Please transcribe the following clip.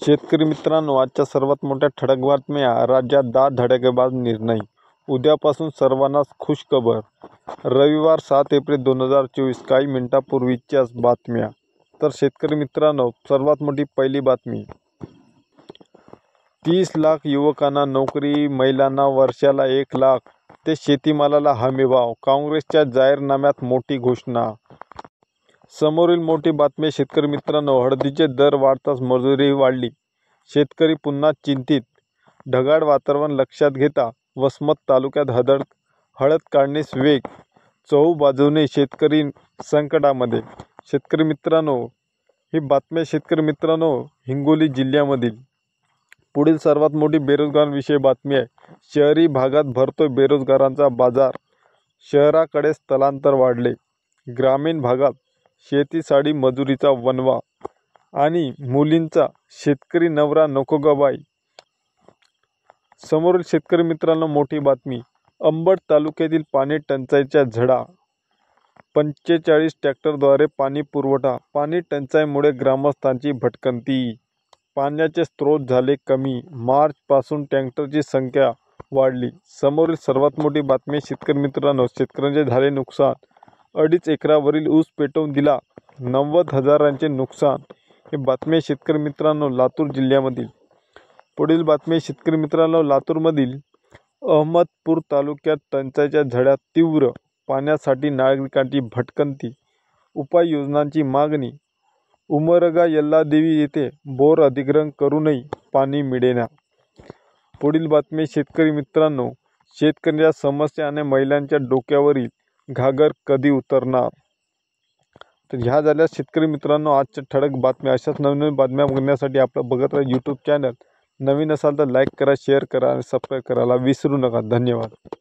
शेतकरी मित्रांनो, आजच्या सर्वात मोठ्या ठळक बातम्या. राज्यात 10 धडाकेबाज निर्णय. उद्यापासून सर्वांनाच खुशखबर. रविवार 7 एप्रिल 2024. काही मिनिटांपूर्वीच्याच बातम्या. तर शेतकरी मित्रांनो, सर्वात मोठी पहिली बातमी. 30 लाख युवकांना नोकरी, महिलांना वर्षाला 1 लाख, ते शेतीमालाला हमीभाव. काँग्रेसच्या जाहीरनाम्यात मोठी घोषणा. समोरील मोठी बातमी. शेतकरी मित्रांनो, हळदीचे दर वाढताच मजुरीही वाढली. शेतकरी पुन्हा चिंतित. ढगाळ वातावरण लक्षात घेता वसमत तालुक्यात हळद काढणीस वेग. चहूबाजूने शेतकरी संकटामध्ये. शेतकरी मित्रांनो, ही बातमी शेतकरी मित्रांनो हिंगोली जिल्ह्यामधील. पुढील सर्वात मोठी बेरोजगारांविषयी बातमी आहे. शहरी भागात भरतोय बेरोजगारांचा बाजार. शहराकडे स्थलांतर वाढले. ग्रामीण भागात शेतीसाठी मजुरीचा वणवा आणि मुलींचा शेतकरी नवरा नको ग बाई. समोरील शेतकरी मित्रांनो मोठी बातमी. अंबड तालुक्यातील पाणी टंचाईच्या झळा. 45 ट्रॅक्टरद्वारे पाणी पुरवठा. पाणी टंचाईमुळे ग्रामस्थांची भटकंती. पाण्याचे स्रोत झाले कमी. मार्चपासून टँकरची संख्या वाढली. समोरील सर्वात मोठी बातमी. शेतकरी मित्रांनो, शेतकऱ्यांचे झाले नुकसान. 2.5 एकरावरील ऊस पेटवून दिला. 90,000चे नुकसान. ही बातमी शेतकरी मित्रांनो लातूर जिल्ह्यामधील. पुढील बातमी शेतकरी मित्रांनो लातूरमधील. अहमदपूर तालुक्यात टंचाईच्या झळा तीव्र. पाण्यासाठी नागरिकांची भटकंती. उपाययोजनांची मागणी. उमरगा यल्लादेवी येथे बोर अधिग्रहण करूनही पाणी मिळेना. पुढील बातमी शेतकरी मित्रांनो. शेतकऱ्यांच्या समस्या आणि महिलांच्या डोक्यावरील घागर कधी उतरणार. तर ह्या झाल्या शेतकरी मित्रांनो आजच्या ठळक बातम्या. अशाच नवीन बातम्या बघण्यासाठी आपलं बघत राहा यूट्यूब चॅनल. नवीन असाल तर लाईक करा, शेअर करा आणि सबस्क्राईब करायला विसरू नका. धन्यवाद.